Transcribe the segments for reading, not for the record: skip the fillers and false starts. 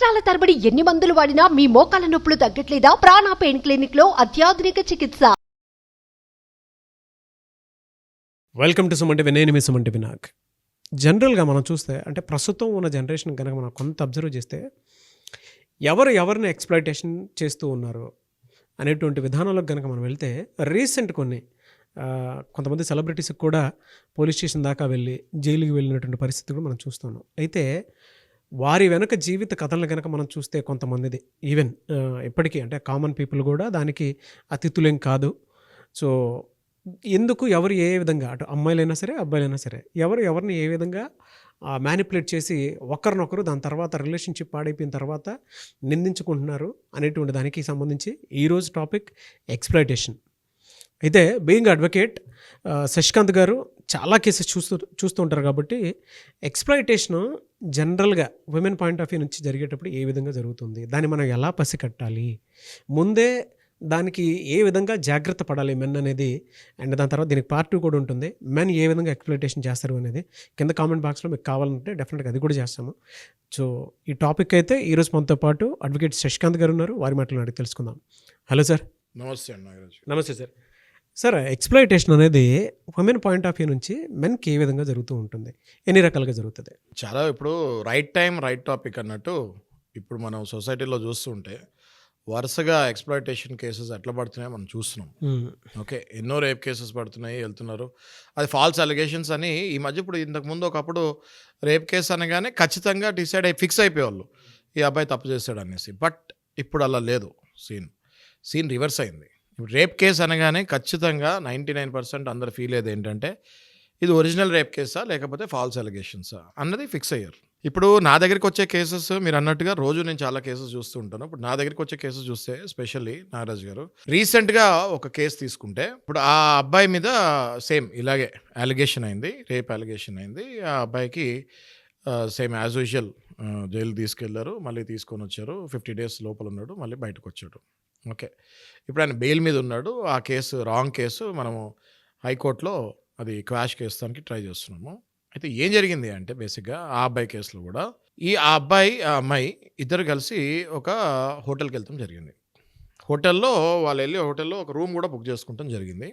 సంవత్సరాల తరబడి ఎన్ని మందులు వాడినా మీ మోకాల నొప్పులు తగ్గట్లేదా? ప్రాణ పెయిన్ క్లినిక్ లో అత్యాధునిక చికిత్స. Welcome to Suman TV. నేను మీ సుమన్ టీవీ. నాకు జనరల్గా మనం చూస్తే అంటే ప్రస్తుతం ఉన్న జనరేషన్ కనుక మనం కొంత అబ్జర్వ్ చేస్తే ఎవరిని ఎక్స్‌ప్లాయిటేషన్ చేస్తూ ఉన్నారు అనేటువంటి విధానంలోకి కనుక మనం వెళ్తే రీసెంట్ కొంతమంది సెలబ్రిటీస్కి కూడా పోలీస్ స్టేషన్ దాకా వెళ్ళి జైలుకి వెళ్ళినటువంటి పరిస్థితి కూడా మనం చూస్తున్నాం. అయితే వారి వెనక జీవిత కథలను కనుక మనం చూస్తే కొంతమందిది ఈవెన్ ఇప్పటికీ అంటే కామన్ పీపుల్ కూడా దానికి అతిథులేం కాదు. సో ఎందుకు ఎవరు ఏ విధంగా అటు అమ్మాయిలైనా సరే అబ్బాయిలైనా సరే ఎవరిని ఏ విధంగా మ్యానిపులేట్ చేసి ఒకరినొకరు దాని తర్వాత రిలేషన్షిప్ పాడైపోయిన తర్వాత నిందించుకుంటున్నారు అనేటువంటి దానికి సంబంధించి ఈరోజు టాపిక్ ఎక్స్‌ప్లాయిటేషన్. అయితే బీయింగ్ అడ్వకేట్ శశికాంత్ గారు చాలా కేసెస్ చూస్తూ ఉంటారు కాబట్టి ఎక్స్‌ప్లాయిటేషన్ జనరల్గా విమెన్ పాయింట్ ఆఫ్ వ్యూ నుంచి జరిగేటప్పుడు ఏ విధంగా జరుగుతుంది, దాన్ని మనం ఎలా పసికట్టాలి, ముందే దానికి ఏ విధంగా జాగ్రత్త పడాలి మెన్ అనేది, అండ్ దాని తర్వాత దీనికి పార్ట్ 2 కూడా ఉంటుంది. మెన్ ఏ విధంగా ఎక్స్‌ప్లాయిటేషన్ చేస్తారు అనేది కింద కామెంట్ బాక్స్లో మీకు కావాలంటే డెఫినెట్గా అది కూడా చేస్తాము. సో ఈ టాపిక్ అయితే ఈరోజు మనతో పాటు అడ్వకేట్ శశికాంత్ గారు ఉన్నారు. వారి మాటలు అడిగి తెలుసుకుందాం. Hello sir. నమస్తే అన్న. నమస్తే సార్. సార్, ఎక్స్‌ప్లాయిటేషన్ అనేది ఉమెన్ పాయింట్ ఆఫ్ వ్యూ నుంచి మెన్కి ఏ విధంగా జరుగుతూ ఉంటుంది, ఎన్ని రకాలుగా జరుగుతుంది? చాలా ఇప్పుడు రైట్ టైం రైట్ టాపిక్ అన్నట్టు ఇప్పుడు మనం సొసైటీలో చూస్తుంటే వరుసగా ఎక్స్‌ప్లాయిటేషన్ కేసెస్ ఎట్లా పడుతున్నాయో మనం చూస్తున్నాం. ఓకే, ఎన్నో రేప్ కేసెస్ పడుతున్నాయి, వెళ్తున్నారు. అది ఫాల్స్ అలిగేషన్స్ అని ఈ మధ్య ఇప్పుడు ఇంతకుముందు ఒకప్పుడు రేప్ కేసు అనగానే ఖచ్చితంగా ఫిక్స్ అయిపోయేవాళ్ళు ఈ అబ్బాయి తప్పు చేశాడు అనేసి. బట్ ఇప్పుడు అలా లేదు. సీన్ రివర్స్ అయింది. ఇప్పుడు రేప్ కేసు అనగానే ఖచ్చితంగా 99% అందరు ఫీల్ అయ్యేది ఏంటంటే ఇది ఒరిజినల్ రేప్ కేసా లేకపోతే ఫాల్స్ అలిగేషన్సా అన్నది ఫిక్స్ అయ్యారు. ఇప్పుడు నా దగ్గరికి వచ్చే కేసెస్ మీరు అన్నట్టుగా రోజు నేను చాలా కేసెస్ చూస్తూ ఉంటాను. ఇప్పుడు నా దగ్గరికి వచ్చే కేసెస్ చూస్తే ఎస్పెషల్లీ నాగరాజ్ గారు రీసెంట్గా ఒక కేసు తీసుకుంటే ఇప్పుడు ఆ అబ్బాయి మీద సేమ్ ఇలాగే అలిగేషన్ అయింది, రేప్ అలిగేషన్ అయింది. ఆ అబ్బాయికి సేమ్ యాజ్ యూజువల్ జైలు తీసుకెళ్లారు, మళ్ళీ తీసుకొని వచ్చారు. 50 days లోపల ఉన్నాడు, మళ్ళీ బయటకు వచ్చాడు. ఓకే, ఇప్పుడు ఆయన బెయిల్ మీద ఉన్నాడు. ఆ కేసు రాంగ్ కేసు, మనము హైకోర్టులో అది క్వాష్ కేస్తానికి ట్రై చేస్తున్నాము. అయితే ఏం జరిగింది అంటే బేసిక్గా ఆ అబ్బాయి కేసులో కూడా ఆ అమ్మాయి ఇద్దరు కలిసి ఒక హోటల్కి వెళ్తాం జరిగింది. హోటల్లో వాళ్ళు వెళ్ళి హోటల్లో ఒక రూమ్ కూడా బుక్ చేసుకుంటాం జరిగింది.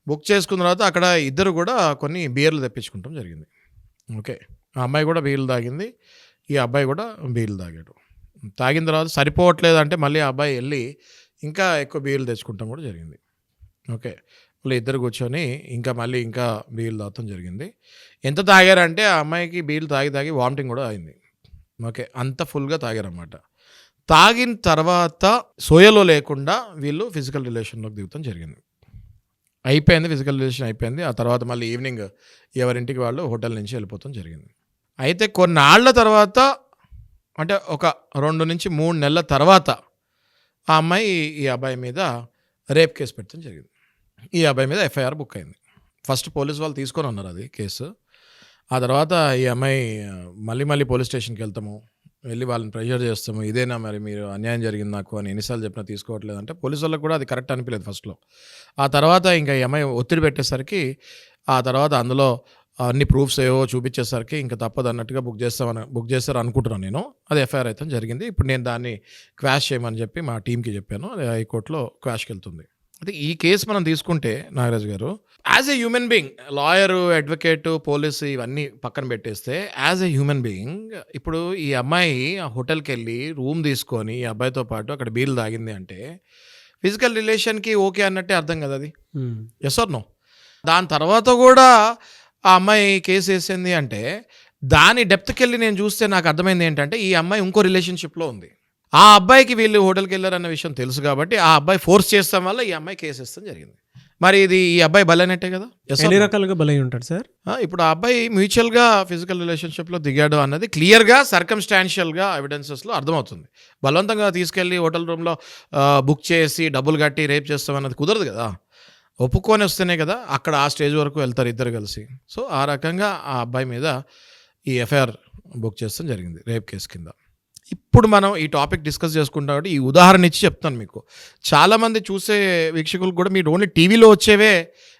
బుక్ చేసుకున్న తర్వాత అక్కడ ఇద్దరు కూడా కొన్ని బియర్లు తెప్పించుకుంటాం జరిగింది. ఓకే, ఆ అమ్మాయి కూడా బీర్లు తాగింది, ఈ అబ్బాయి కూడా బీర్లు తాగాడు. తాగిన తర్వాత సరిపోవట్లేదు అంటే మళ్ళీ ఆ అబ్బాయి వెళ్ళి ఇంకా ఎక్కువ బీర్లు తెచ్చుకుంటాం కూడా జరిగింది. ఓకే, వాళ్ళు ఇద్దరు కూర్చొని ఇంకా బీర్లు తాగటం జరిగింది. ఎంత తాగారంటే ఆ అమ్మాయికి బీర్లు తాగి వామిటింగ్ కూడా అయింది. ఓకే, అంత ఫుల్గా తాగారన్నమాట. తాగిన తర్వాత సోయలో లేకుండా వీళ్ళు ఫిజికల్ రిలేషన్లోకి దిగుతాం జరిగింది. అయిపోయింది, ఫిజికల్ రిలేషన్ అయిపోయింది. ఆ తర్వాత మళ్ళీ ఈవినింగ్ ఎవరింటికి వాళ్ళు హోటల్ నుంచి వెళ్ళిపోతాం జరిగింది. అయితే కొన్నాళ్ల తర్వాత అంటే ఒక 2 నుంచి 3 నెలల తర్వాత ఆ అమ్మాయి ఈ అబ్బాయి మీద రేప్ కేసు పెట్టడం జరిగింది. ఈ అబ్బాయి మీద ఎఫ్ఐఆర్ బుక్ అయింది. ఫస్ట్ పోలీసు వాళ్ళు తీసుకొని ఉన్నారు అది కేసు. ఆ తర్వాత ఈ అమ్మాయి మళ్ళీ పోలీస్ స్టేషన్కి వెళ్తాము, వెళ్ళి వాళ్ళని ప్రెషర్ చేస్తాము, ఇదేనా మరి మీరు అన్యాయం జరిగింది నాకు అని ఎన్నిసార్లు చెప్పినా తీసుకోవట్లేదు అంటే పోలీసు వాళ్ళకి కూడా అది కరెక్ట్ అనిపించలేదు ఫస్ట్లో. ఆ తర్వాత ఇంకా ఈ అమ్మాయి ఒత్తిడి పెట్టేసరికి ఆ తర్వాత అందులో అన్ని ప్రూఫ్స్ ఏవో చూపించేసరికి ఇంకా తప్పదు అన్నట్టుగా బుక్ చేస్తారు అనుకుంటున్నాను నేను. అది ఎఫ్ఐఆర్ అయితే జరిగింది. ఇప్పుడు నేను దాన్ని క్వాష్ చేయమని చెప్పి మా టీంకి చెప్పాను. అది హైకోర్టులో క్వాష్కి వెళ్తుంది. అయితే ఈ కేసు మనం తీసుకుంటే నాగరాజ్ గారు as a human being, lawyer, advocate, police ఇవన్నీ పక్కన పెట్టేస్తే యాజ్ ఎ హ్యూమన్ బీయింగ్ ఇప్పుడు ఈ అమ్మాయి ఆ హోటల్కి వెళ్ళి రూమ్ తీసుకొని ఈ అబ్బాయితో పాటు అక్కడ బీర్లు తాగింది అంటే ఫిజికల్ రిలేషన్కి ఓకే అన్నట్టే అర్థం కదా అది. Yes or no? దాని తర్వాత కూడా ఆ అమ్మాయి కేసు వేసింది అంటే దాని డెప్త్కి వెళ్ళి నేను చూస్తే నాకు అర్థమైంది ఏంటంటే ఈ అమ్మాయి ఇంకో రిలేషన్షిప్లో ఉంది. ఆ అబ్బాయికి వీళ్ళు హోటల్కి వెళ్ళారన్న విషయం తెలుసు కాబట్టి ఆ అబ్బాయి ఫోర్స్ చేస్తాం వల్ల ఈ అమ్మాయి కేసు వేస్తాం జరిగింది. మరి ఇది ఈ అబ్బాయి బలైనట్టే కదా. ఎన్ని రకాలుగా బలై ఉంటాడు సార్? ఇప్పుడు ఆ అబ్బాయి మ్యూచువల్గా ఫిజికల్ రిలేషన్షిప్లో దిగాడు అన్నది క్లియర్గా సర్కమ్స్టాన్షియల్గా ఎవిడెన్సెస్లో అర్థమవుతుంది. బలవంతంగా తీసుకెళ్ళి హోటల్ రూమ్లో బుక్ చేసి డబ్బులు కట్టి రేప్ చేస్తాం అన్నది కుదరదు కదా. ఒప్పుకొని వస్తేనే కదా అక్కడ ఆ స్టేజ్ వరకు వెళ్తారు ఇద్దరు కలిసి. సో ఆ రకంగా ఆ అబ్బాయి మీద ఈ ఎఫ్ఐఆర్ బుక్ చేస్తాం జరిగింది రేప్ కేసు కింద. ఇప్పుడు మనం ఈ టాపిక్ డిస్కస్ చేసుకుంటాం కాబట్టి ఈ ఉదాహరణ ఇచ్చి చెప్తాను మీకు. చాలామంది చూసే వీక్షకులు కూడా మీరు ఓన్లీ టీవీలో వచ్చేవే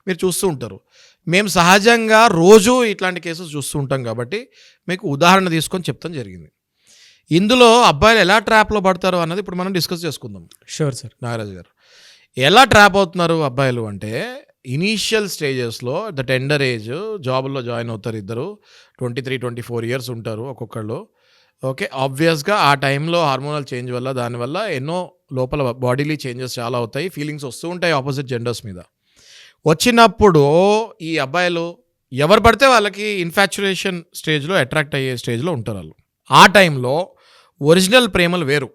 మీరు చూస్తూ ఉంటారు. మేము సహజంగా రోజు ఇట్లాంటి కేసెస్ చూస్తూ ఉంటాం కాబట్టి మీకు ఉదాహరణ తీసుకొని చెప్తాం జరిగింది. ఇందులో అబ్బాయిలు ఎలా ట్రాప్లో పడతారు అన్నది ఇప్పుడు మనం డిస్కస్ చేసుకుందాం. Sure sir. నాగరాజ్ గారు, ఎలా ట్రాప్ అవుతున్నారు అబ్బాయిలు అంటే, ఇనీషియల్ స్టేజెస్లో ద టెండర్ ఏజ్ జాబ్లో జాయిన్ అవుతారు ఇద్దరు, 23-24 ఇయర్స్ ఉంటారు ఒక్కొక్కళ్ళు. ఓకే, ఆబ్వియస్గా ఆ టైంలో హార్మోనల్ చేంజ్ వల్ల దానివల్ల ఎన్నో లోపల బాడీలీ చేంజెస్ చాలా అవుతాయి, ఫీలింగ్స్ వస్తూ ఉంటాయి ఆపోజిట్ జెండర్స్ మీద. వచ్చినప్పుడు ఈ అబ్బాయిలు ఎవరు పడితే వాళ్ళకి ఇన్ఫాచ్యురేషన్ స్టేజ్లో అట్రాక్ట్ అయ్యే స్టేజ్లో ఉంటారు వాళ్ళు. ఆ టైంలో ఒరిజినల్ ప్రేమలు వేరు,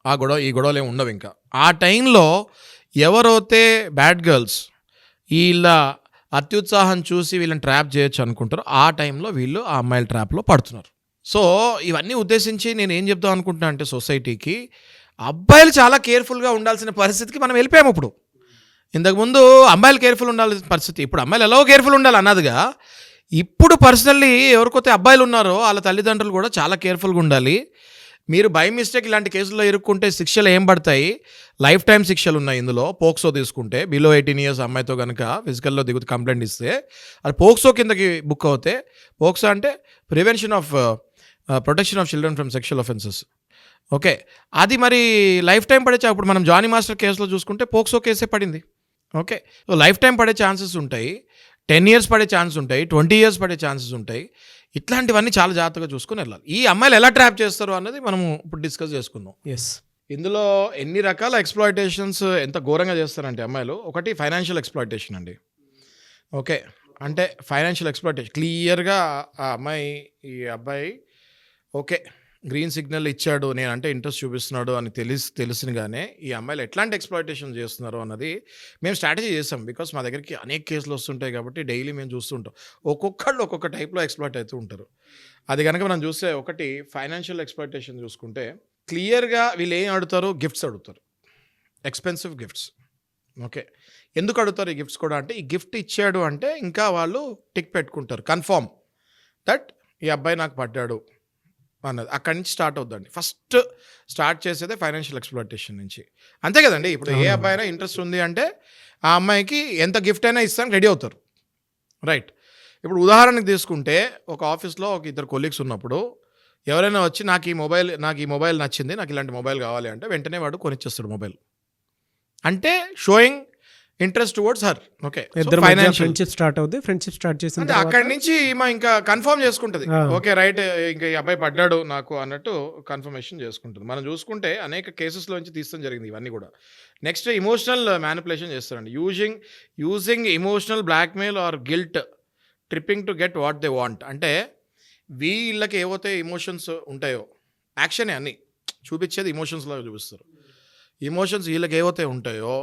ఆ ఈ గొడవలు ఏమి ఉండవు. ఇంకా ఆ టైంలో ఎవరైతే బ్యాడ్ గర్ల్స్ వీళ్ళ అత్యుత్సాహం చూసి వీళ్ళని ట్రాప్ చేయొచ్చు అనుకుంటారో ఆ టైంలో వీళ్ళు ఆ అమ్మాయిల ట్రాప్లో పడుతున్నారు. సో ఇవన్నీ ఉద్దేశించి నేను ఏం చెప్దాం అనుకుంటున్నా అంటే, సొసైటీకి అబ్బాయిలు చాలా కేర్ఫుల్గా ఉండాల్సిన పరిస్థితికి మనం వెళ్ళిపోయాము. ఇప్పుడు ఇంతకుముందు అమ్మాయిలు కేర్ఫుల్ ఉండాల్సిన పరిస్థితి, ఇప్పుడు అమ్మాయిలు ఎలా కేర్ఫుల్ ఉండాలి అన్నదిగా ఇప్పుడు పర్సనల్లీ ఎవరికైతే అబ్బాయిలు ఉన్నారో వాళ్ళ తల్లిదండ్రులు కూడా చాలా కేర్ఫుల్గా ఉండాలి. మీరు బై మిస్టేక్ ఇలాంటి కేసుల్లో ఇరుక్కుంటే శిక్షలు ఏం పడతాయి, లైఫ్ టైం శిక్షలు ఉన్నాయి ఇందులో. పోక్సో తీసుకుంటే బిలో 18 ఇయర్స్ అమ్మాయితో కనుక ఫిజికల్లో కంప్లైంట్ ఇస్తే అది పోక్సో కిందకి బుక్ అవుతే, పోక్సో అంటే prevention of protection of children from sexual offences. Okay, అది మరి లైఫ్ టైం పడే ఇప్పుడు మనం జానీ మాస్టర్ కేసులో చూసుకుంటే పోక్సో కేసే పడింది. ఓకే, సో లైఫ్ టైం పడే ఛాన్సెస్ ఉంటాయి, 10 ఇయర్స్ పడే ఛాన్సెస్ ఉంటాయి, 20 ఇయర్స్ పడే ఛాన్సెస్ ఉంటాయి. ఇట్లాంటివన్నీ చాలా జాగ్రత్తగా చూసుకుని వెళ్ళాలి. ఈ అమ్మాయిలు ఎలా ట్రాప్ చేస్తారు అన్నది మనము ఇప్పుడు డిస్కస్ చేసుకుందాం. ఎస్, ఇందులో ఎన్ని రకాల ఎక్స్‌ప్లాయిటేషన్స్ ఎంత ఘోరంగా చేస్తారంటే అమ్మాయిలు, ఒకటి ఫైనాన్షియల్ ఎక్స్‌ప్లాయిటేషన్ అండి. ఓకే, అంటే ఫైనాన్షియల్ ఎక్స్‌ప్లాయిటేషన్ క్లియర్గా ఆ అమ్మాయి ఈ అబ్బాయి ఓకే గ్రీన్ సిగ్నల్ ఇచ్చాడు, నేనంటే ఇంట్రెస్ట్ చూపిస్తున్నాడు అని తెలిసినగానే ఈ అమ్మాయిలు ఎట్లాంటి ఎక్స్‌ప్లాయిటేషన్ చేస్తున్నారు అన్నది మేము స్ట్రాటజీ చేసాం. బికాస్ మా దగ్గరికి అనేక కేసులు వస్తుంటాయి కాబట్టి డైలీ మేము చూస్తుంటాం. ఒక్కొక్కళ్ళు ఒక్కొక్క టైప్లో ఎక్స్‌ప్లాయిట్ అవుతూ ఉంటారు. అది కనుక మనం చూస్తే, ఒకటి ఫైనాన్షియల్ ఎక్స్‌ప్లాయిటేషన్ చూసుకుంటే క్లియర్గా వీళ్ళు ఏం అడుగుతారు, గిఫ్ట్స్ అడుగుతారు, ఎక్స్పెన్సివ్ గిఫ్ట్స్. ఓకే, ఎందుకు అడుగుతారు ఈ గిఫ్ట్స్ కూడా అంటే, ఈ గిఫ్ట్ ఇచ్చాడు అంటే ఇంకా వాళ్ళు టిక్ పెట్టుకుంటారు, కన్ఫర్మ్ దట్ ఈ అబ్బాయి నాకు పడ్డాడు అన్నది. అక్కడి నుంచి స్టార్ట్ అవుద్దండి. ఫస్ట్ స్టార్ట్ చేసేదే ఫైనాన్షియల్ ఎక్స్‌ప్లాయిటేషన్ నుంచి. అంతే కదండి, ఇప్పుడు ఏ అబ్బాయి అయినా ఇంట్రెస్ట్ ఉంది అంటే ఆ అమ్మాయికి ఎంత గిఫ్ట్ అయినా ఇస్తానికి రెడీ అవుతారు, రైట్? ఇప్పుడు ఉదాహరణకు తీసుకుంటే, ఒక ఆఫీస్లో ఒక ఇద్దరు కొలీగ్స్ ఉన్నప్పుడు ఎవరైనా వచ్చి నాకు ఈ మొబైల్ నచ్చింది, నాకు ఇలాంటి మొబైల్ కావాలి అంటే వెంటనే వాడు కొనిచ్చేస్తాడు మొబైల్. అంటే sowing interest towards her. Okay, ఇద్దరు మధ్య ఫ్రెండ్షిప్ స్టార్ట్ అవుద్ది. ఫ్రెండ్షిప్ స్టార్ట్ చేసిన అంటే అక్కడి నుంచి ఇంకా కన్ఫర్మ్ చేసుకుంటుంది, ఓకే రైట్ ఇంకా ఈ అబ్బాయి పడ్డాడు నాకు అన్నట్టు కన్ఫర్మేషన్ చేసుకుంటుంది. మనం చూసుకుంటే అనేక కేసెస్లోంచి తీస్తాం జరిగింది ఇవన్నీ కూడా. నెక్స్ట్ ఇమోషనల్ మ్యానిపులేషన్ చేస్తారండి, using emotional blackmail or guilt tripping to get what they want. అంటే వీళ్ళకి ఏవైతే ఎమోషన్స్ ఉంటాయో, యాక్షనే అన్నీ చూపించేది ఎమోషన్స్ లాగా చూపిస్తారు. ఎమోషన్స్ వీళ్ళకి ఏవైతే ఉంటాయో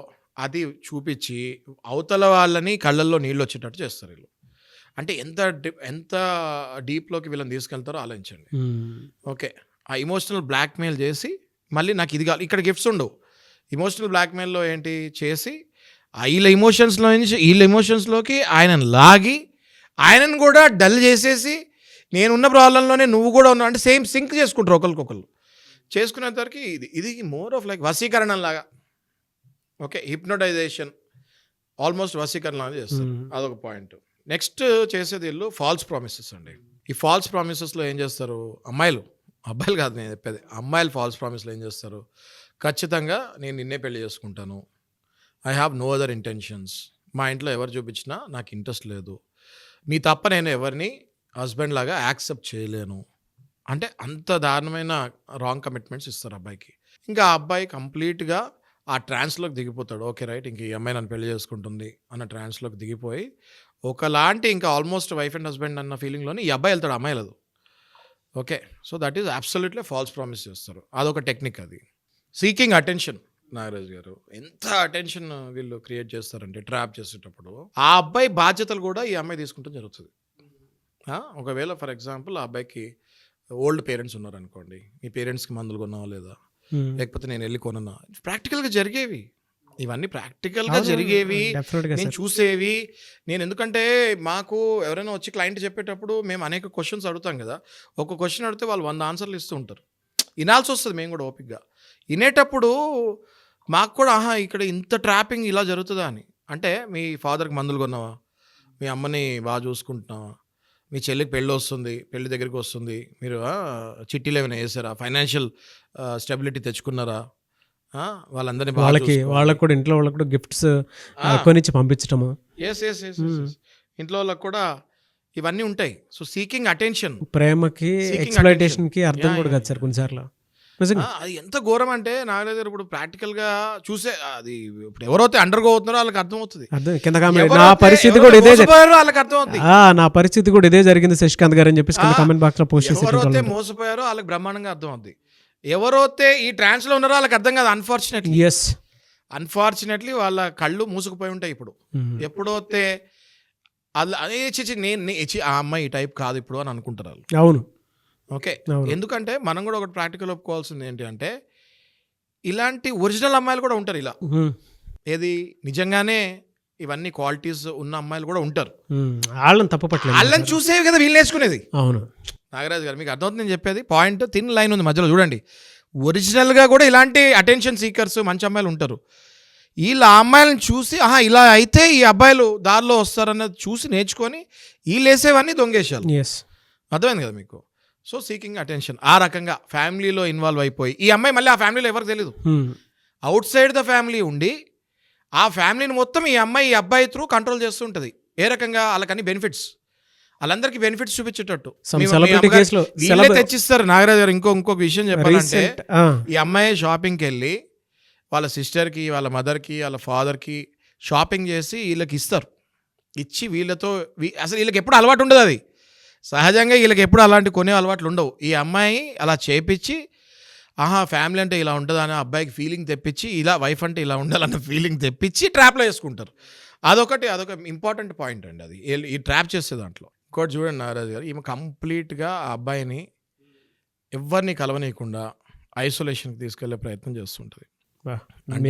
అది చూపించి అవతల వాళ్ళని కళ్ళల్లో నీళ్ళు వచ్చేటట్టు చేస్తారు వీళ్ళు. అంటే ఎంత డీప్లోకి వీళ్ళని తీసుకెళ్తారో ఆలోచించండి. ఓకే, ఆ ఇమోషనల్ బ్లాక్మెయిల్ చేసి మళ్ళీ నాకు ఇది కావాలి, ఇక్కడ గిఫ్ట్స్ ఉండవు. ఇమోషనల్ బ్లాక్మెయిల్లో ఏంటి చేసి వీళ్ళ ఎమోషన్స్లోకి ఆయనను లాగి ఆయనను కూడా డల్ చేసేసి, నేనున్న ప్రాబ్లంలోనే నువ్వు కూడా ఉన్నావు అంటే సేమ్ సింక్ చేసుకుంటారు ఒకరికొకరు. చేసుకునేసరికి ఇది మోర్ ఆఫ్ లైక్ వశీకరణం లాగా. ఓకే, హిప్నోటైజేషన్ ఆల్మోస్ట్ వశీకరణ లాగా చేస్తారు. అదొక పాయింట్. నెక్స్ట్ చేసేది వీళ్ళు ఫాల్స్ ప్రామిసెస్ అండి. ఈ ఫాల్స్ ప్రామిసెస్లో ఏం చేస్తారు అబ్బాయిలు కాదు నేను చెప్పేది, అమ్మాయిలు ఫాల్స్ ప్రామిస్లో ఏం చేస్తారు, ఖచ్చితంగా నేను నిన్నే పెళ్లి చేసుకుంటాను, I have no other intentions, మా ఇంట్లో ఎవరు చూపించినా నాకు ఇంట్రెస్ట్ లేదు, నీ తప్ప నేను ఎవరిని హస్బెండ్ లాగా యాక్సెప్ట్ చేయలేను అంటే అంత దారుణమైన రాంగ్ కమిట్మెంట్స్ ఇస్తారు అబ్బాయికి. ఇంకా ఆ అబ్బాయి కంప్లీట్గా ఆ ట్రాన్స్లోకి దిగిపోతాడు. ఓకే రైట్, ఇంక ఈ అమ్మాయి నన్ను పెళ్లి చేసుకుంటుంది అన్న ట్రాన్స్లోకి దిగిపోయి ఒకలాంటి ఇంకా ఆల్మోస్ట్ వైఫ్ అండ్ హస్బెండ్ అన్న ఫీలింగ్లోనే ఈ అబ్బాయి వెళ్తాడు, అమ్మాయి లేదు. Okay, so that is absolutely falls promise చేస్తారు. అదొక టెక్నిక్. అది సీకింగ్ అటెన్షన్. నాగరాజ్ గారు, ఎంత అటెన్షన్ వీళ్ళు క్రియేట్ చేస్తారంటే ట్రాప్ చేసేటప్పుడు ఆ అబ్బాయి బాధ్యతలు కూడా ఈ అమ్మాయి తీసుకుంటాం జరుగుతుంది. ఒకవేళ ఫర్ ఎగ్జాంపుల్ ఆ అబ్బాయికి ఓల్డ్ పేరెంట్స్ ఉన్నారనుకోండి, మీ పేరెంట్స్కి మందులు కొన్నావా లేదా, లేకపోతే నేను వెళ్ళి కొనన్నా, ప్రాక్టికల్గా జరిగేవి ఇవన్నీ, ప్రాక్టికల్గా జరిగేవి, నేను చూసేవి. నేను ఎందుకంటే మాకు ఎవరైనా వచ్చి క్లయింట్ చెప్పేటప్పుడు మేము అనేక క్వశ్చన్స్ అడుగుతాం కదా, ఒక క్వశ్చన్ అడిగితే వాళ్ళు 100 ఆన్సర్లు ఇస్తూ ఉంటారు. వినాల్సి వస్తుంది మేము కూడా ఓపిక్గా. వినేటప్పుడు మాకు కూడా ఇక్కడ ఇంత ట్రాపింగ్ ఇలా జరుగుతుందా అని. అంటే మీ ఫాదర్కి మందులు కొన్నావా, మీ అమ్మని బాగా చూసుకుంటున్నావా, మీ చెల్లికి పెళ్ళి వస్తుంది, పెళ్లి దగ్గరికి వస్తుంది, మీరు చిట్టీలు ఏమైనా వేసారా, ఫైనాన్షియల్ స్టెబిలిటీ తెచ్చుకున్నారా, వాళ్ళందరినీ వాళ్ళకి కూడా ఇంట్లో వాళ్ళకి కూడా గిఫ్ట్స్ కొనిచ్చి పంపించటము. ఎస్ ఇంట్లో వాళ్ళకి కూడా ఇవన్నీ ఉంటాయి. సో సీకింగ్ అటెన్షన్, ప్రేమకి ఎక్స్‌ప్లాయిటేషన్‌కి అర్థం కూడా కాదు సార్ కొన్నిసార్లు. నిజంగా అది ఎంత ఘోరం అంటే నాగరాజు గారు ఇప్పుడు ప్రాక్టికల్గా చూసే అది ఇప్పుడు ఎవరైతే అండర్గో అవుతున్నారో వాళ్ళకి అర్థమవుతుంది. అర్థం కింద కామెంట్ నా పరిస్థితి కూడా ఇదే వాళ్ళకి అర్థమవుతుంది. నా పరిస్థితి కూడా ఇదే జరిగింది శశికాంత్ గారు అని చెప్పేసి కింద కామెంట్ బాక్స్ లో పోస్ట్ చేసి ఎవరైతే మోసపోయారో వాళ్ళకి బ్రహ్మాండంగా అర్థమవుతుంది. ఎవరైతే ఈ ట్రాన్స్ లో ఉన్నారో వాళ్ళకి అర్థం కాదు. అన్ఫార్చునేట్లీ వాళ్ళ కళ్ళు మూసుకుపోయి ఉంటాయి. ఇప్పుడు ఎప్పుడైతే అలా ఆ అమ్మాయి ఈ టైప్ కాదు ఇప్పుడు అని అనుకుంటారు వాళ్ళు. అవును, ఓకే. ఎందుకంటే మనం కూడా ఒకటి ప్రాక్టికల్ ఒప్పుకోవాల్సింది ఏంటి అంటే, ఇలాంటి ఒరిజినల్ అమ్మాయిలు కూడా ఉంటారు ఇలా. ఏది నిజంగానే ఇవన్నీ క్వాలిటీస్ ఉన్న అమ్మాయిలు కూడా ఉంటారు. వాళ్ళని తప్పపట్లేదు, వాళ్ళని చూసేవి కదా వీళ్ళు నేర్చుకునేది. అవును నాగరాజు గారు మీకు అర్థమవుతుంది నేను చెప్పేది. పాయింట్ థిన్ లైన్ ఉంది మధ్యలో చూడండి. ఒరిజినల్గా కూడా ఇలాంటి అటెన్షన్ సీకర్స్ మంచి అమ్మాయిలు ఉంటారు. వీళ్ళ అమ్మాయిలను చూసి ఇలా అయితే ఈ అబ్బాయిలు దారిలో వస్తారన్నది చూసి నేర్చుకొని వీళ్ళు వేసేవన్నీ దొంగేశారు. అర్థమైంది కదా మీకు. సో సీకింగ్ అటెన్షన్ ఆ రకంగా ఫ్యామిలీలో ఇన్వాల్వ్ అయిపోయి, ఈ అమ్మాయి మళ్ళీ ఆ ఫ్యామిలీలో ఎవరికి తెలియదు, అవుట్ సైడ్ ద ఫ్యామిలీ ఉండి ఆ ఫ్యామిలీని మొత్తం ఈ అమ్మాయి ఈ అబ్బాయి త్రూ కంట్రోల్ చేస్తూ ఉంటుంది. ఏ రకంగా వాళ్ళకన్నీ బెనిఫిట్స్, వాళ్ళందరికీ బెనిఫిట్స్ చూపించేటట్టు తెచ్చిస్తారు. నాగరాజు గారు ఇంకొక విషయం చెప్పాలంటే, ఈ అమ్మాయి షాపింగ్కి వెళ్ళి వాళ్ళ సిస్టర్కి, వాళ్ళ మదర్కి, వాళ్ళ ఫాదర్కి షాపింగ్ చేసి వీళ్ళకి ఇస్తారు. ఇచ్చి వీళ్ళతో అసలు వీళ్ళకి ఎప్పుడు అలవాటు ఉండదు. అది సహజంగా వీళ్ళకి ఎప్పుడు అలాంటి కొనే అలవాట్లు ఉండవు. ఈ అమ్మాయి అలా చేపించి ఫ్యామిలీ అంటే ఇలా ఉంటుంది అని అబ్బాయికి ఫీలింగ్ తెప్పించి, ఇలా వైఫ్ అంటే ఇలా ఉండాలన్న ఫీలింగ్ తెప్పించి ట్రాప్లో వేసుకుంటారు. అదొక ఇంపార్టెంట్ పాయింట్ అండి. అది ఈ ట్రాప్ చేసే దాంట్లో. ఇంకోటి చూడండి నాగరాజు గారు, ఈమె కంప్లీట్గా ఆ అబ్బాయిని ఎవరిని కలవనీయకుండా ఐసోలేషన్కి తీసుకెళ్లే ప్రయత్నం చేస్తుంటుంది.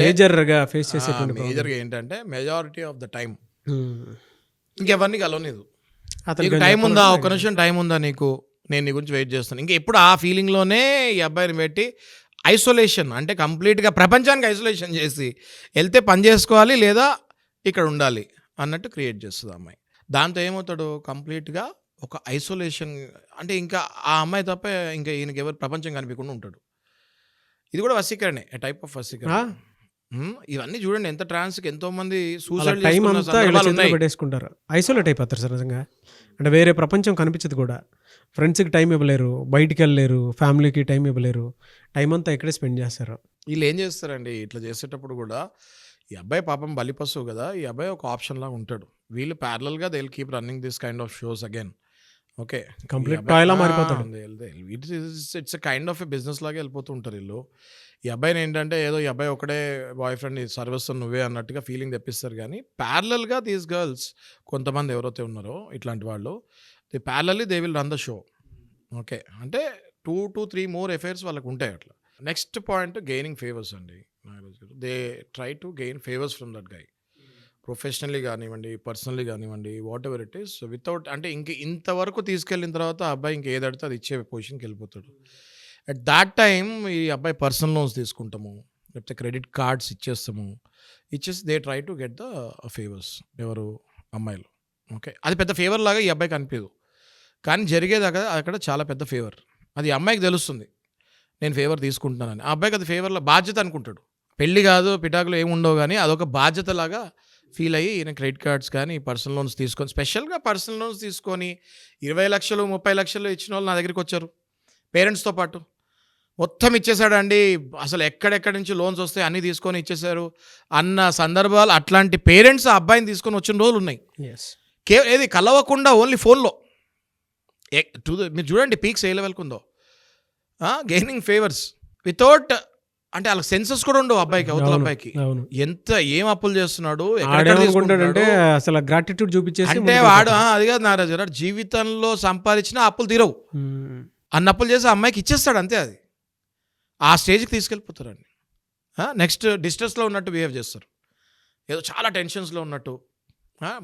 మేజర్గా ఫేస్ చేసే మేజర్గా ఏంటంటే మెజారిటీ ఆఫ్ ద టైం ఇంకెవరిని కలవలేదు. టైం ఉందా, ఒక నిమిషం టైం ఉందా నీకు, నేను నీ గురించి వెయిట్ చేస్తాను. ఇంకా ఎప్పుడు ఆ ఫీలింగ్లోనే ఈ అబ్బాయిని పెట్టి ఐసోలేషన్ అంటే కంప్లీట్గా ప్రపంచానికి ఐసోలేషన్ చేసి వెళ్తే పని చేసుకోవాలి లేదా ఇక్కడ ఉండాలి అన్నట్టు క్రియేట్ చేస్తుంది అమ్మాయి. దాంతో ఏమవుతాడు, కంప్లీట్గా ఒక ఐసోలేషన్ అంటే ఇంకా ఆ అమ్మాయి తప్ప ఇంకా ఈయనకి ఎవరు ప్రపంచం కనిపించకుండా ఉంటాడు. ఇది కూడా వశీకరణే, టైప్ ఆఫ్ వశీకరణ. ఇవన్నీ చూడండి ఎంత ట్రాన్స్కి ఎంతో మంది సూసైడ్ పెట్టేసుకుంటారు, ఐసోలేట్ అయిపోతారు సార్ నిజంగా. అంటే వేరే ప్రపంచం కనిపించదు కూడా. ఫ్రెండ్స్కి టైం ఇవ్వలేరు, బయటికి వెళ్ళలేరు, ఫ్యామిలీకి టైం ఇవ్వలేరు, టైం అంతా ఇక్కడే స్పెండ్ చేస్తారు. వీళ్ళు ఏం చేస్తారండి ఇట్లా చేసేటప్పుడు కూడా, ఈ అబ్బాయి పాపం బలిపశువు కదా, ఈ అబ్బాయి ఒక ఆప్షన్ లాగా ఉంటాడు. వీళ్ళు ప్యారలల్గా they will keep running this kind of shows again. Okay, complete టాయ్లా మారిపోతాడు. It's kind of a business లాగా వెళ్ళిపోతూ ఉంటారు వీళ్ళు. ఈ అబ్బాయిని ఏంటంటే ఏదో ఈ అబ్బాయి ఒకటే బాయ్ ఫ్రెండ్ సర్వస్వం నువ్వే అన్నట్టుగా ఫీలింగ్ తెప్పిస్తారు. కానీ ప్యారలల్గా దీస్ గర్ల్స్ కొంతమంది ఎవరైతే ఉన్నారో ఇట్లాంటి వాళ్ళు, the parallelly they will run the show. Okay, అంటే 2 to 3 more అఫైర్స్ వాళ్ళకు ఉంటాయి అట్లా. నెక్స్ట్ పాయింట్ గెయినింగ్ ఫేవర్స్ అండి. They try to gain favours from that guy, professionally కానివ్వండి, పర్సనల్లీ కానివ్వండి, what ever it is. Without అంటే ఇంతవరకు తీసుకెళ్ళిన తర్వాత ఆ అబ్బాయి ఇంక ఏదడితే అది ఇచ్చే పొజిషన్కి వెళ్ళిపోతాడు. అట్ దాట్ టైం ఈ అబ్బాయి పర్సనల్ లోన్స్ తీసుకుంటాము, లేకపోతే క్రెడిట్ కార్డ్స్ ఇచ్చేస్తాము. ఇచ్చేసి they try to get the favours. ఎవరు, అమ్మాయిలు. ఓకే, అది పెద్ద ఫేవర్ లాగా ఈ అబ్బాయికి అనిపించదు, కానీ జరిగేది అక్కడ చాలా పెద్ద ఫేవర్. అది అమ్మాయికి తెలుస్తుంది నేను ఫేవర్ తీసుకుంటున్నానని. ఆ అబ్బాయికి అది ఫేవర్లో బాధ్యత అనుకుంటాడు. పెళ్ళి కాదు, పిటాకులు ఏమి ఉండవు, కానీ అదొక బాధ్యతలాగా ఫీల్ అయ్యి ఈయన క్రెడిట్ కార్డ్స్ కానీ పర్సనల్ లోన్స్ తీసుకొని, స్పెషల్గా పర్సనల్ లోన్స్ తీసుకొని 20 లక్షలు 30 లక్షలు ఇచ్చిన వాళ్ళు నా దగ్గరికి వచ్చారు పేరెంట్స్తో పాటు. మొత్తం ఇచ్చేసాడండి, అసలు ఎక్కడెక్కడి నుంచి లోన్స్ వస్తాయి అన్నీ తీసుకొని ఇచ్చేశారు అన్న సందర్భాలు, అట్లాంటి పేరెంట్స్ ఆ అబ్బాయిని తీసుకొని వచ్చిన రోజులు ఉన్నాయి. ఏది కలవకుండా ఓన్లీ ఫోన్లో. మీరు చూడండి పీక్స్ ఏ లెవెల్కి ఉందో. గెయినింగ్ ఫేవర్స్ వితౌట్, అంటే వాళ్ళకి సెన్సెస్ కూడా ఉండవు అబ్బాయికి, అవతల అబ్బాయికి ఎంత ఏం అప్పులు చేస్తున్నాడు, అంటే అసలు గ్రాటిట్యూడ్ చూపించేసి అంటే వాడు అది కాదు నారాజు గారు, జీవితంలో సంపాదించిన అప్పులు తీరవు అన్న అప్పులు చేసి అమ్మాయికి ఇచ్చేస్తాడు అంతే. అది ఆ స్టేజ్కి తీసుకెళ్ళిపోతారండి. నెక్స్ట్ డిస్ట్రెస్లో ఉన్నట్టు బిహేవ్ చేస్తారు, ఏదో చాలా టెన్షన్స్లో ఉన్నట్టు,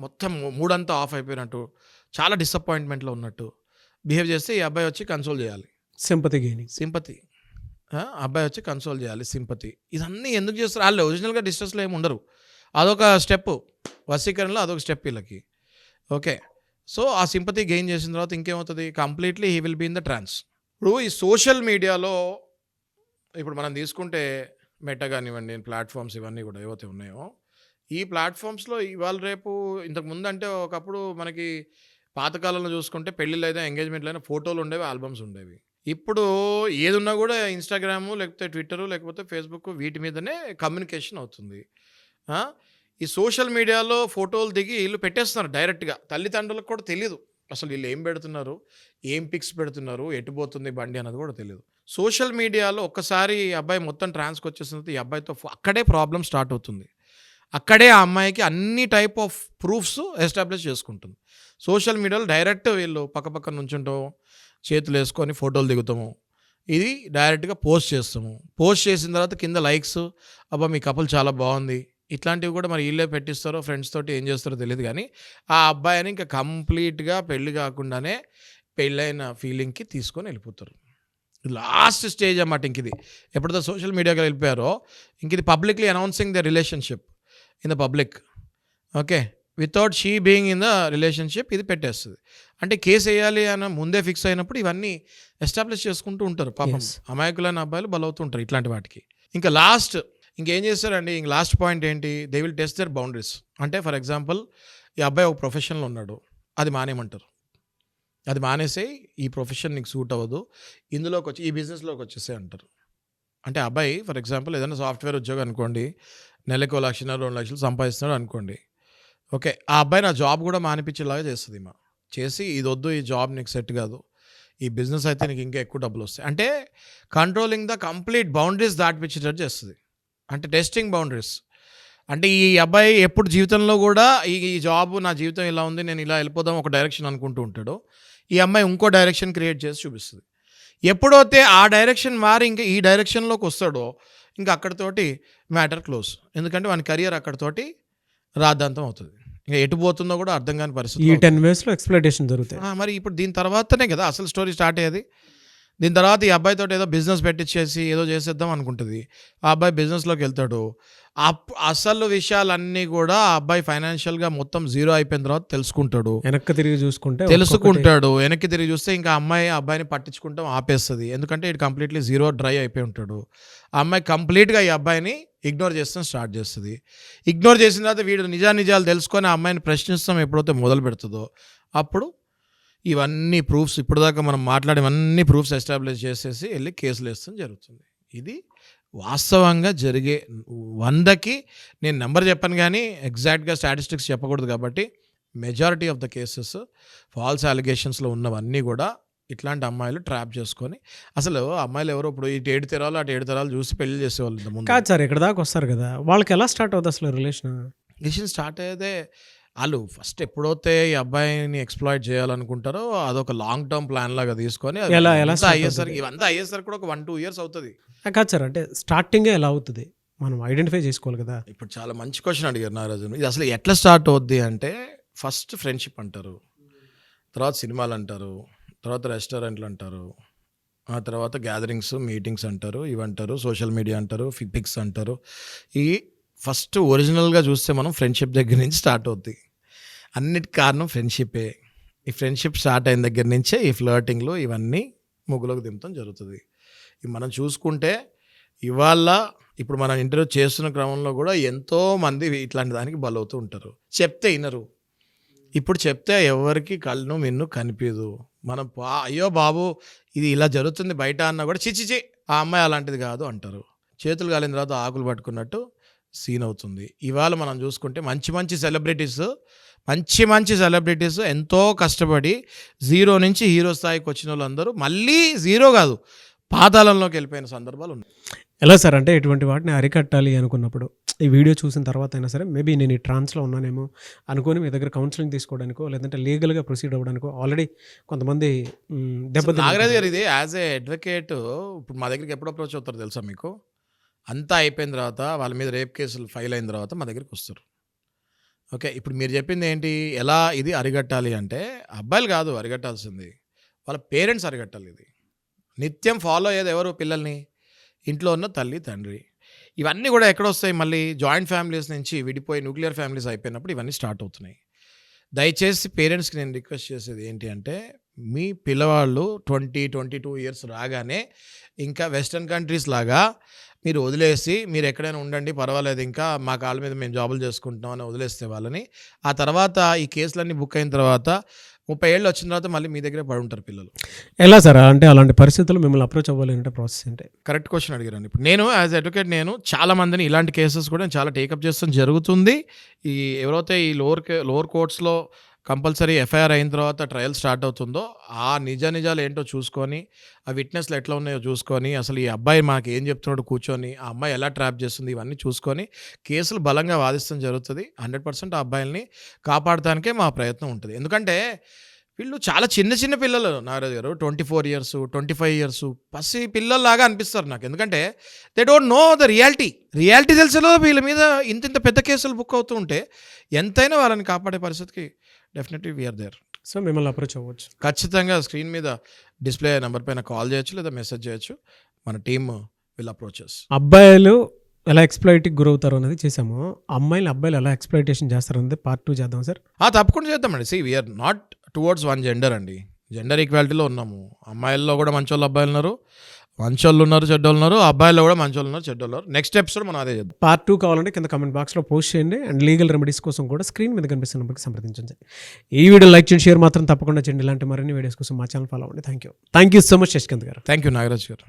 మొత్తం మూడంతా ఆఫ్ అయిపోయినట్టు, చాలా డిసప్పాయింట్మెంట్లో ఉన్నట్టు బిహేవ్ చేస్తే ఈ అబ్బాయి వచ్చి కన్సోల్ చేయాలి. సింపతి అబ్బాయి వచ్చి కన్సోల్ చేయాలి, సింపతి. ఇదన్నీ ఎందుకు చేస్తారు? వాళ్ళు ఒరిజినల్గా డిస్ట్రెస్లో ఏమి ఉండరు. అదొక స్టెప్, వశీకరణలో అదొక స్టెప్ వీళ్ళకి. ఓకే, సో ఆ సింపతి గెయిన్ చేసిన తర్వాత ఇంకేమవుతుంది, completely he will be in the trance. ఇప్పుడు ఈ సోషల్ మీడియాలో ఇప్పుడు మనం తీసుకుంటే మెటా కానివ్వండి, ప్లాట్ఫామ్స్ ఇవన్నీ కూడా ఏవైతే ఉన్నాయో, ఈ ప్లాట్ఫామ్స్లో ఇవాళ రేపు ఇంతకు ముందు అంటే ఒకప్పుడు మనకి పాతకాలంలో చూసుకుంటే పెళ్ళిళ్ళు అయితే ఎంగేజ్మెంట్లు అయినా ఫోటోలు ఉండేవి, ఆల్బమ్స్ ఉండేవి. ఇప్పుడు ఏదున్నా కూడా ఇన్స్టాగ్రాము లేకపోతే ట్విట్టరు లేకపోతే ఫేస్బుక్ వీటి మీదనే కమ్యూనికేషన్ అవుతుంది. ఆ? ఈ సోషల్ మీడియాలో ఫోటోలు దిగి వీళ్ళు పెట్టేస్తున్నారు డైరెక్ట్గా. తల్లిదండ్రులకు కూడా తెలియదు అసలు వీళ్ళు ఏం పెడుతున్నారు, ఏం పిక్స్ పెడుతున్నారు, ఎటుపోతుంది బండి అన్నది కూడా తెలియదు. సోషల్ మీడియాలో ఒక్కసారి ఈ అబ్బాయి మొత్తం ట్రాన్స్కి వచ్చేసిన తర్వాత ఈ అబ్బాయితో అక్కడే ప్రాబ్లం స్టార్ట్ అవుతుంది. అక్కడే ఆ అమ్మాయికి అన్ని టైప్ ఆఫ్ ప్రూఫ్స్ ఎస్టాబ్లిష్ చేసుకుంటుంది. సోషల్ మీడియాలో డైరెక్ట్ వీళ్ళు పక్క నుంచుంటాం, చేతులు వేసుకొని ఫోటోలు దిగుతాము, ఇది డైరెక్ట్గా పోస్ట్ చేస్తాము. పోస్ట్ చేసిన తర్వాత కింద లైక్స్, అబ్బా మీ కపుల్ చాలా బాగుంది, ఇట్లాంటివి కూడా మరి వీళ్ళే పెట్టిస్తారో ఫ్రెండ్స్ తోటి ఏం చేస్తారో తెలియదు. కానీ ఆ అబ్బాయిని ఇంకా కంప్లీట్గా పెళ్ళి కాకుండానే పెళ్ళైన ఫీలింగ్కి తీసుకొని వెళ్ళిపోతారు. లాస్ట్ స్టేజ్ అన్నమాట ఇంక ఇది. ఎప్పుడైతే సోషల్ మీడియాకి వెళ్ళిపోయారో ఇంక ఇది publicly announcing the relationship in the public. Okay, without she being in the relationship ఇది పెట్టేస్తుంది. అంటే కేసు వేయాలి అని ముందే ఫిక్స్ అయినప్పుడు ఇవన్నీ ఎస్టాబ్లిష్ చేసుకుంటూ ఉంటారు. పాపం అమాయకులైన అబ్బాయిలు బలవుతూ ఉంటారు ఇట్లాంటి వాటికి. ఇంకా లాస్ట్ ఇంకేం చేస్తారండి, ఇంక లాస్ట్ పాయింట్ ఏంటి, they will test their boundaries. అంటే ఫర్ ఎగ్జాంపుల్ ఈ అబ్బాయి ఒక ప్రొఫెషన్లో ఉన్నాడు, అది మానేయమంటారు. అది మానేసే ఈ ప్రొఫెషన్ నీకు సూట్ అవ్వదు, ఇందులోకి వచ్చి ఈ బిజినెస్లోకి వచ్చేసే అంటారు. అంటే అబ్బాయి ఫర్ ఎగ్జాంపుల్ ఏదైనా సాఫ్ట్వేర్ ఉద్యోగం అనుకోండి, నెలకు 1 లక్ష 2 లక్షలు సంపాదిస్తున్నాడు అనుకోండి. ఓకే, ఆ అబ్బాయి నా జాబ్ కూడా మానిపించేలాగా చేస్తుంది మా చేసి, ఇది వద్దు, ఈ జాబ్ నీకు సెట్ కాదు, ఈ బిజినెస్ అయితే నీకు ఇంకా ఎక్కువ డబ్బులు వస్తాయి అంటే కంట్రోలింగ్ ద కంప్లీట్ బౌండరీస్ దాటిపించేటట్టు చేస్తుంది. అంటే టెస్టింగ్ బౌండరీస్. అంటే ఈ అబ్బాయి ఎప్పుడు జీవితంలో కూడా ఈ జాబ్ నా జీవితం ఇలా ఉంది, నేను ఇలా వెళ్ళిపోదాం ఒక డైరెక్షన్ అనుకుంటూ ఉంటాడు, ఈ అమ్మాయి ఇంకో డైరెక్షన్ క్రియేట్ చేసి చూపిస్తుంది. ఎప్పుడైతే ఆ డైరెక్షన్ మారి ఇంకా ఈ డైరెక్షన్లోకి వస్తాడో ఇంకా అక్కడితోటి మ్యాటర్ క్లోజ్. ఎందుకంటే వాని కెరియర్ అక్కడితోటి రాద్ధాంతం అవుతుంది. ఇంకా ఎటు పోతుందో కూడా అర్థం కాని పరిస్థితి. ఈ 10 ways ఎక్స్‌ప్లాయిటేషన్ జరుగుతాయి. మరి ఇప్పుడు దీని తర్వాతనే కదా అసలు స్టోరీ స్టార్ట్ అయ్యేది. దీని తర్వాత ఈ అబ్బాయితో ఏదో బిజినెస్ పెట్టించేసి ఏదో చేసేద్దాం అనుకుంటుంది. ఆ అబ్బాయి బిజినెస్లోకి వెళ్తాడు. అసలు విషయాలన్నీ కూడా ఆ అబ్బాయి ఫైనాన్షియల్గా మొత్తం జీరో అయిపోయిన తర్వాత తెలుసుకుంటాడు. వెనక్కి తిరిగి చూసుకుంటే వెనక్కి తిరిగి చూస్తే ఇంకా అబ్బాయిని పట్టించుకుంటాం ఆపేస్తుంది. ఎందుకంటే ఇటు కంప్లీట్లీ జీరో డ్రై అయిపోయి ఉంటాడు. ఆ అమ్మాయి కంప్లీట్గా ఈ అబ్బాయిని ఇగ్నోర్ చేస్తాం స్టార్ట్ చేస్తుంది. ఇగ్నోర్ చేసిన తర్వాత వీడు నిజాలు తెలుసుకొని ఆ అమ్మాయిని ప్రశ్నిస్తాం ఎప్పుడైతే మొదలు పెడుతుందో అప్పుడు ఇవన్నీ ప్రూఫ్స్, ఇప్పటిదాకా మనం మాట్లాడేవన్నీ ప్రూఫ్స్ ఎస్టాబ్లిష్ చేసేసి వెళ్ళి కేసులు వేస్తాం జరుగుతుంది. ఇది వాస్తవంగా జరిగే 100కి నేను నెంబర్ చెప్పాను కానీ ఎగ్జాక్ట్గా స్టాటిస్టిక్స్ చెప్పకూడదు. కాబట్టి majority of the cases false అలిగేషన్స్లో ఉన్నవన్నీ కూడా ఇట్లాంటి అమ్మాయిలు ట్రాప్ చేసుకొని, అసలు అమ్మాయిలు ఎవరో ఇప్పుడు ఇటు 7 తరాలు అటు 7 తరాలు చూసి పెళ్లి చేసేవాళ్ళు ఇంతకుముందు. కాదు సార్, ఇక్కడ దాకా వస్తారు కదా, వాళ్ళకి ఎలా స్టార్ట్ అవుతుంది అసలు రిలేషన్ స్టార్ట్ అయ్యేదే వాళ్ళు ఫస్ట్ ఎప్పుడైతే ఈ అబ్బాయిని ఎక్స్‌ప్లాయిట్ చేయాలనుకుంటారో అదొక లాంగ్ టర్మ్ ప్లాన్ లాగా తీసుకొని ఇవంతా అయ్యేసరికి కూడా ఒక 1-2 ఇయర్స్ అవుతుంది. కాదు సార్, అంటే స్టార్టింగే ఎలా అవుతుంది మనం ఐడెంటిఫై చేసుకోవాలి కదా. ఇప్పుడు చాలా మంచి క్వశ్చన్ అడిగారు నారాజు. ఇది అసలు ఎట్లా స్టార్ట్ అవుద్ది అంటే ఫస్ట్ ఫ్రెండ్షిప్ అంటారు, తర్వాత సినిమాలు అంటారు, తర్వాత రెస్టారెంట్లు అంటారు, ఆ తర్వాత గ్యాదరింగ్స్ మీటింగ్స్ అంటారు, ఇవంటారు, సోషల్ మీడియా అంటారు, పిక్స్ అంటారు. ఈ ఫస్ట్ ఒరిజినల్గా చూస్తే మనం ఫ్రెండ్షిప్ దగ్గర నుంచి స్టార్ట్ అవుద్ది. అన్నిటికి కారణం ఫ్రెండ్షిప్పే. ఈ ఫ్రెండ్షిప్ స్టార్ట్ అయిన దగ్గర నుంచే ఈ ఫ్లర్టింగ్లు ఇవన్నీ ముగ్గులోకి దింపడం జరుగుతుంది. మనం చూసుకుంటే ఇవాళ ఇప్పుడు మనం ఇంటర్వ్యూ చేస్తున్న క్రమంలో కూడా ఎంతోమంది ఇట్లాంటి దానికి బలవుతూ ఉంటారు. చెప్తే వినరు. ఇప్పుడు చెప్తే ఎవరికి కళ్ళు మిన్ను కనిపించదు. మనం అయ్యో బాబు ఇది ఇలా జరుగుతుంది బయట అన్నా కూడా చిచిచి ఆ అమ్మాయి అలాంటిది కాదు అంటారు. చేతులు కాలిన తర్వాత ఆకులు పట్టుకున్నట్టు సీన్ అవుతుంది. ఇవాళ మనం చూసుకుంటే మంచి సెలబ్రిటీస్ ఎంతో కష్టపడి జీరో నుంచి హీరో స్థాయికి వచ్చిన వాళ్ళందరూ మళ్ళీ జీరో కాదు పాతాళంలోకి వెళ్ళిపోయిన సందర్భాలు ఉన్నాయి. ఎలా సార్, అంటే ఇటువంటి వాటిని అరికట్టాలి అనుకున్నప్పుడు ఈ వీడియో చూసిన తర్వాత అయినా సరే మేబీ నేను ఈ ట్రాన్స్లో ఉన్నానేమో అనుకొని మీ దగ్గర కౌన్సిలింగ్ తీసుకోవడానికో లేదంటే లీగల్గా ప్రొసీడ్ అవ్వడానికో ఆల్రెడీ కొంతమంది నాగరాజు గారు ఇది యాజ్ ఏ అడ్వకేట్ ఇప్పుడు మా దగ్గరికి ఎప్పుడు అప్రోచ్ అవుతారు తెలుసా మీకు? అంతా అయిపోయిన తర్వాత వాళ్ళ మీద రేప్ కేసులు ఫైల్ అయిన తర్వాత మా దగ్గరికి వస్తారు. ఓకే, ఇప్పుడు మీరు చెప్పింది ఏంటి, ఎలా ఇది అరికట్టాలి అంటే అబ్బాయిలు కాదు అరికట్టాల్సింది, వాళ్ళ పేరెంట్స్ అరికట్టాలి. ఇది నిత్యం ఫాలో అయ్యేది ఎవరు? పిల్లల్ని, ఇంట్లో ఉన్న తల్లి తండ్రి. ఇవన్నీ కూడా ఎక్కడొస్తాయి? మళ్ళీ జాయింట్ ఫ్యామిలీస్ నుంచి విడిపోయి న్యూక్లియర్ ఫ్యామిలీస్ అయిపోయినప్పుడు ఇవన్నీ స్టార్ట్ అవుతున్నాయి. దయచేసి పేరెంట్స్కి నేను రిక్వెస్ట్ చేసేది ఏంటి అంటే, మీ పిల్లవాళ్ళు 22 ఇయర్స్ రాగానే ఇంకా వెస్టర్న్ కంట్రీస్ లాగా మీరు వదిలేసి మీరు ఎక్కడైనా ఉండండి పర్వాలేదు, ఇంకా మా కాళ్ళ మీద మేము జాబులు చేసుకుంటున్నాం అని వదిలేస్తే వాళ్ళని, ఆ తర్వాత ఈ కేసులన్నీ బుక్ అయిన తర్వాత 30 ఏళ్ళు వచ్చిన తర్వాత మళ్ళీ మీ దగ్గరే పడి ఉంటారు పిల్లలు. ఎలా సార్ అంటే అలాంటి పరిస్థితుల్లో మిమ్మల్ని అప్రోచ్ అవ్వాలి అంటే ప్రాసెస్ ఏంటి? కరెక్ట్ క్వశ్చన్ అడిగారండి. ఇప్పుడు నేను యాజ్ అడ్వకేట్ నేను చాలా మందిని ఇలాంటి కేసెస్ కూడా నేను చాలా టేకప్ చేస్తాం జరుగుతుంది. ఈ ఎవరైతే ఈ లోవర్ కోర్ట్స్లో కంపల్సరీ ఎఫ్ఐఆర్ అయిన తర్వాత ట్రయల్ స్టార్ట్ అవుతుందో ఆ నిజాలు ఏంటో చూసుకొని, ఆ విట్నెస్లు ఎట్లా ఉన్నాయో చూసుకొని, అసలు ఈ అబ్బాయి మాకు ఏం చెప్తున్నాడు కూర్చొని, ఆ అమ్మాయి ఎలా ట్రాప్ చేస్తుంది, ఇవన్నీ చూసుకొని కేసులు బలంగా వాదిస్తాం జరుగుతుంది. 100% ఆ అబ్బాయిల్ని కాపాడటానికే మా ప్రయత్నం ఉంటుంది. ఎందుకంటే వీళ్ళు చాలా చిన్న పిల్లలు నాగరాజు గారు, 24 ఇయర్స్ 25 ఇయర్స్ పసి పిల్లల్లాగా అనిపిస్తారు నాకు. ఎందుకంటే they don't know the reality తెలిసేలో వీళ్ళ మీద ఇంత పెద్ద కేసులు బుక్ అవుతూ ఉంటే ఎంతైనా వాళ్ళని కాపాడే పరిస్థితికి డెఫినెట్లీ వీఆర్ దేర్. సో మిమ్మల్ని అప్రోచ్ అవ్వచ్చు. ఖచ్చితంగా స్క్రీన్ మీద డిస్ప్లే అయ్యే నెంబర్ పైన కాల్ చేయొచ్చు లేదా మెసేజ్ చేయొచ్చు. మన టీమ్ విల్ అప్రోచెస్. అబ్బాయిలు ఎలా ఎక్స్ప్లాయిట్కి గురవుతారు అనేది చేసాము, అబ్బాయిలు ఎలా ఎక్స్ప్లాయిటేషన్ చేస్తారు అనేది పార్ట్ 2 చేద్దాం సార్. తప్పకుండా చేద్దామండి. See we're not towards one gender అండి, జెండర్ ఈక్వాలిటీలో ఉన్నాము. అమ్మాయిల్లో కూడా మంచోళ్ళు అబ్బాయిలు ఉన్నారు, మంచోళ్ళు ఉన్నారు, చెడ్డోళ్ళు ఉన్నారు. అబ్బాయిల్లో కూడా మంచోళ్ళు ఉన్నారు, చెడ్డోళ్ళు ఉన్నారు. నెక్స్ట్ ఎపిసోడ్ మనం అదే చేద్దాం. పార్ట్ 2 కావాలంటే కింద కామెంట్ బాక్స్లో పోస్ట్ చేయండి. అండ్ లీగల్ రెమెడీస్ కోసం కూడా స్క్రీన్ మీద కనిపిస్తున్న నెంబర్కి సంప్రదించండి. ఈ వీడియో లైక్ చేయండి, షేర్ మాత్రం తప్పకుండా చేయండి. ఇలాంటి మరిన్ని వీడియోస్ కోసం మా ఛానల్ ఫాలో అవ్వండి. Thank you so much Shashikant garu. Thank you Nagaraj గారు.